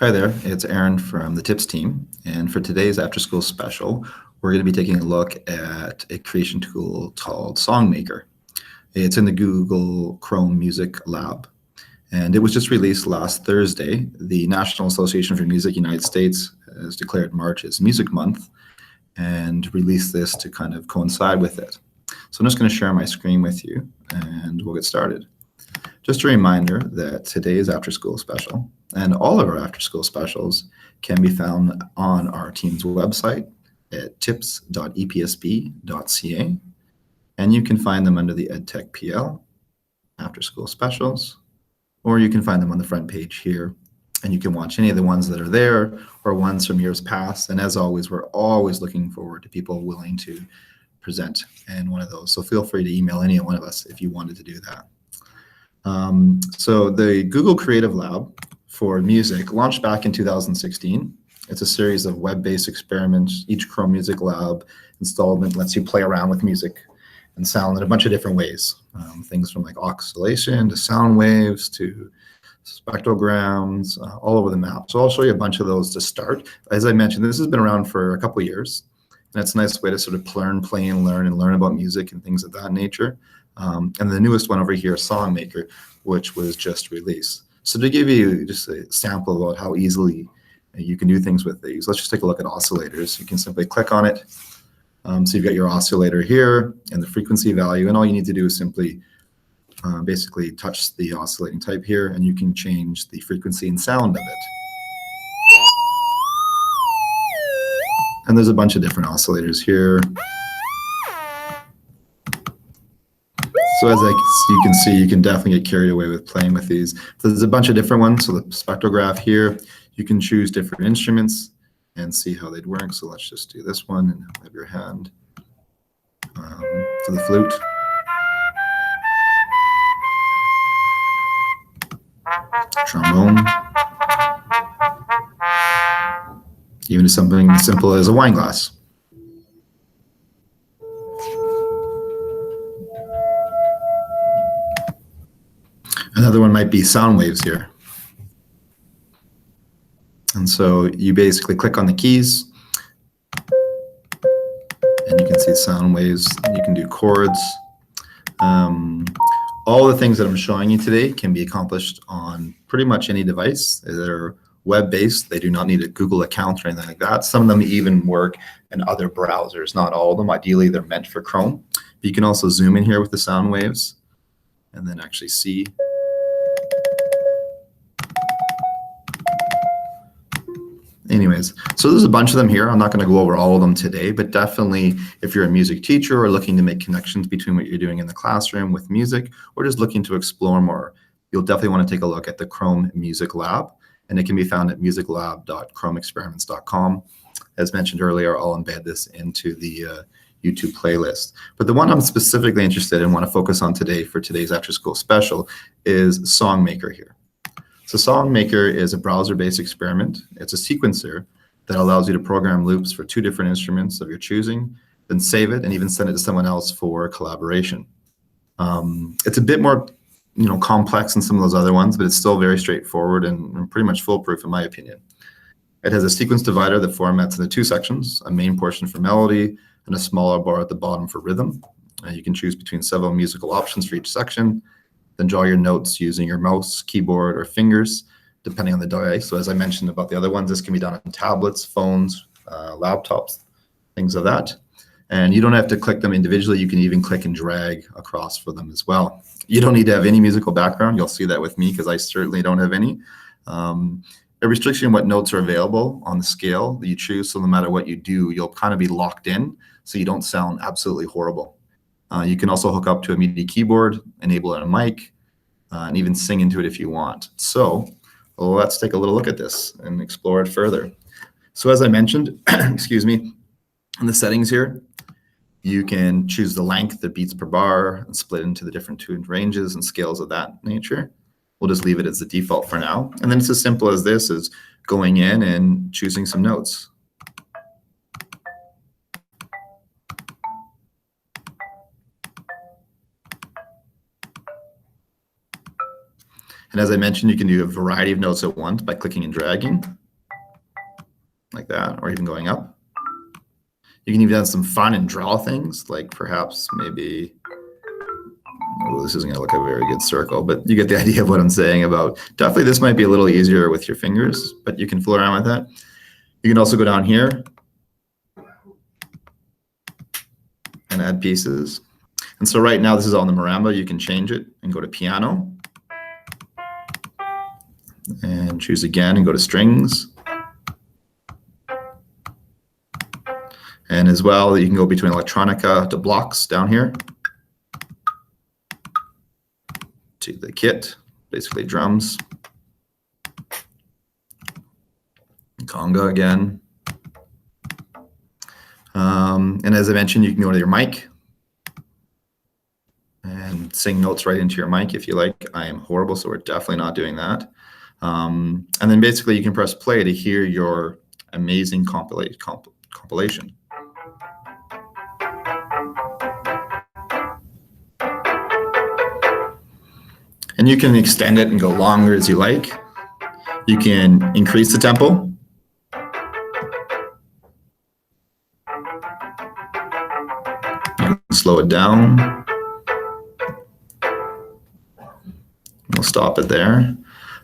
Hi there, it's Aaron from the TIPS team, and for today's after school special, we're going to be taking a look at a creation tool called SongMaker. It's in the Google Chrome Music Lab, and it was just released last Thursday. The National Association for Music United States has declared March as Music Month and released this to kind of coincide with it. So I'm just going to share my screen with you, and we'll get started. Just a reminder that today's after school special and all of our after school specials can be found on our team's website at tips.epsb.ca. And you can find them under the EdTech PL after school specials, or you can find them on the front page here. And you can watch any of the ones that are there or ones from years past. And as always, we're always looking forward to people willing to present in one of those. So feel free to email any one of us if you wanted to do that. So the Google Creative Lab for music launched back in 2016. It's a series of web-based experiments. Each Chrome Music Lab installment lets you play around with music and sound in a bunch of different ways. Things from like oscillation to sound waves to spectrograms, all over the map. So I'll show you a bunch of those to start. As I mentioned, this has been around for a couple of years. And it's a nice way to sort of learn, play, and learn about music and things of that nature. And the newest one over here, SongMaker, which was just released. So to give you just a sample about how easily you can do things with these, let's just take a look at oscillators. You can simply click on it. So you've got your oscillator here and the frequency value, and all you need to do is simply basically touch the oscillating type here, and you can change the frequency and sound of it. And there's a bunch of different oscillators here. So as you can see, you can definitely get carried away with playing with these. So there's a bunch of different ones. So the spectrograph here, you can choose different instruments and see how they'd work. So let's just do this one and have your hand for the flute. Trombone. Even something as simple as a wine glass. Another one might be sound waves here. And so you basically click on the keys and you can see sound waves. You can do chords. All the things that I'm showing you today can be accomplished on pretty much any device. They're web-based. They do not need a Google account or anything like that. Some of them even work in other browsers, not all of them. Ideally, they're meant for Chrome. But you can also zoom in here with the sound waves and then actually see. Anyways, so there's a bunch of them here. I'm not going to go over all of them today, but definitely if you're a music teacher or looking to make connections between what you're doing in the classroom with music, or just looking to explore more, you'll definitely want to take a look at the Chrome Music Lab, and it can be found at musiclab.chromeexperiments.com. As mentioned earlier, I'll embed this into the YouTube playlist. But the one I'm specifically interested in, want to focus on today for today's after school special is SongMaker here. So SongMaker is a browser-based experiment. It's a sequencer that allows you to program loops for 2 different instruments of your choosing, then save it and even send it to someone else for collaboration. It's a bit more complex than some of those other ones, but it's still very straightforward and pretty much foolproof in my opinion. It has a sequence divider that formats into 2 sections, a main portion for melody and a smaller bar at the bottom for rhythm. You can choose between several musical options for each section, then draw your notes using your mouse, keyboard, or fingers, depending on the device. So as I mentioned about the other ones, this can be done on tablets, phones, laptops, things of that. And you don't have to click them individually. You can even click and drag across for them as well. You don't need to have any musical background. You'll see that with me because I certainly don't have any. A restriction what notes are available on the scale that you choose. So no matter what you do, you'll kind of be locked in so you don't sound absolutely horrible. You can also hook up to a MIDI keyboard, enable it on a mic, and even sing into it if you want. So let's take a little look at this and explore it further. So as I mentioned, excuse me, in the settings here, you can choose the length, the beats per bar, and split into the different tuned ranges and scales of that nature. We'll just leave it as the default for now. And then it's as simple as this, is going in and choosing some notes. And as I mentioned, you can do a variety of notes at once by clicking and dragging, like that, or even going up. You can even have some fun and draw things, like perhaps maybe, oh, this isn't going to look a very good circle, but you get the idea of what I'm saying about, definitely this might be a little easier with your fingers, but you can fool around with that. You can also go down here and add pieces. And so right now, this is all in the marimba. You can change it and go to piano and choose again and go to strings. And as well, you can go between electronica to blocks down here to the kit, basically drums, conga again. And as I mentioned, you can go to your mic and sing notes right into your mic if you like. I am horrible, so we're definitely not doing that. And then basically you can press play to hear your amazing compilation. And you can extend it and go longer as you like. You can increase the tempo. You can slow it down. We'll stop it there.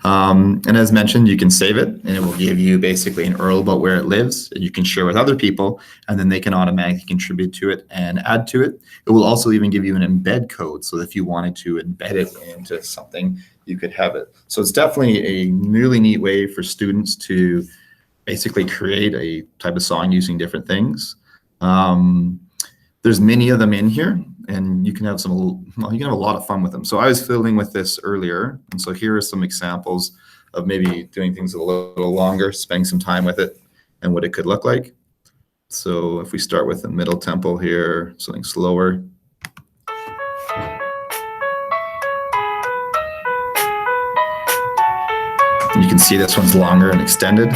And as mentioned, you can save it and it will give you basically an URL about where it lives, and you can share with other people, and then they can automatically contribute to it and add to it. It will also even give you an embed code, so if you wanted to embed it into something, you could have it. So it's definitely a really neat way for students to basically create a type of song using different things. There's many of them in here, and you can have you can have a lot of fun with them. So I was fiddling with this earlier, and so here are some examples of maybe doing things a little longer, spending some time with it, and what it could look like. So if we start with the middle tempo here, something slower. You can see this one's longer and extended.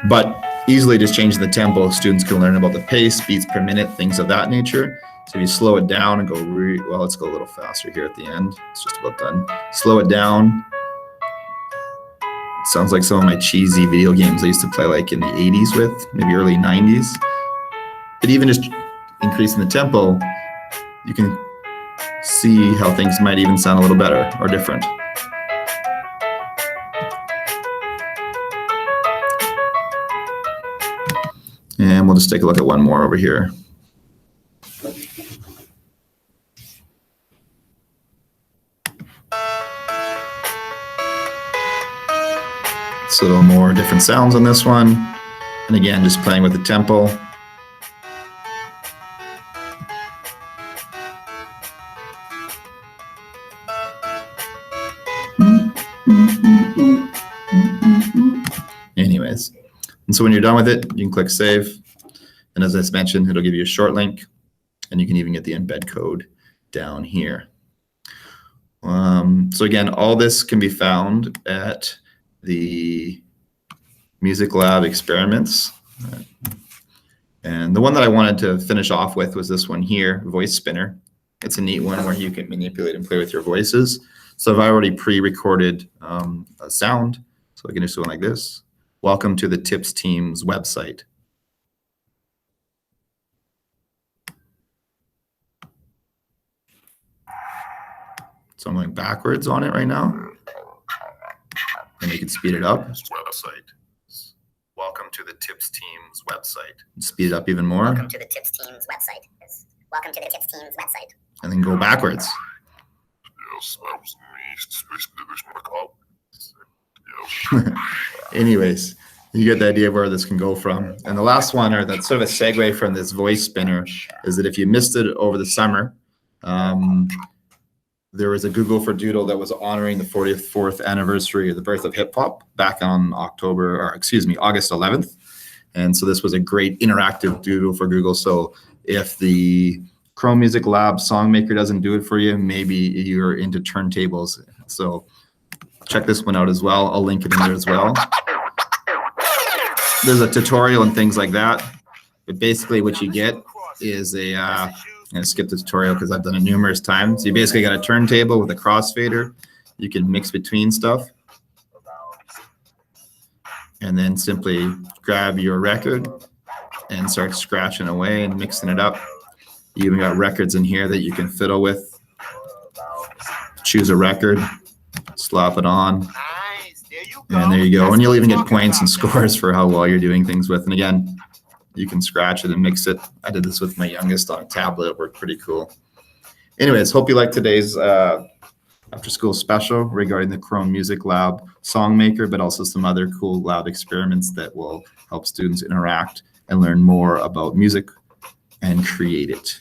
But easily just changing the tempo, students can learn about the pace, beats per minute, things of that nature. So if you slow it down and go, well, let's go a little faster here at the end. It's just about done. Slow it down. It sounds like some of my cheesy video games I used to play like in the 80s with, maybe early 90s. But even just increasing the tempo, you can see how things might even sound a little better or different. And we'll just take a look at one more over here. So a little more different sounds on this one. And again, just playing with the tempo. Anyways. And so when you're done with it, you can click save. And as I mentioned, it'll give you a short link, and you can even get the embed code down here. So again, all this can be found at the Music Lab experiments. And the one that I wanted to finish off with was this one here, Voice Spinner. It's a neat one where you can manipulate and play with your voices. So I've already pre-recorded a sound, so I can just do one like this. Welcome to the TIPS team's website. So I'm going backwards on it right now. And you can speed it up. Website. Welcome to the TIPS team's website. Speed it up even more. Welcome to the TIPS team's website. Welcome to the TIPS team's website. And then go backwards. Yes, that was me. Anyways, you get the idea of where this can go from. And the last one, or that's sort of a segue from this voice spinner, is that if you missed it over the summer, there was a Google for Doodle that was honoring the 44th anniversary of the birth of hip hop back on August 11th. And so this was a great interactive doodle for Google. So if the Chrome Music Lab SongMaker doesn't do it for you, maybe you're into turntables. So check this one out as well. I'll link it in there as well. There's a tutorial and things like that. But basically what you get is a I'm gonna skip the tutorial because I've done it numerous times. You basically got a turntable with a crossfader. You can mix between stuff. And then simply grab your record and start scratching away and mixing it up. You even got records in here that you can fiddle with. Choose a record, slap it on, and there you go. And you'll even get points and scores for how well you're doing things with. And again, you can scratch it and mix it. I did this with my youngest on a tablet. It worked pretty cool. Anyways, hope you liked today's after school special regarding the Chrome Music Lab Songmaker, but also some other cool lab experiments that will help students interact and learn more about music and create it.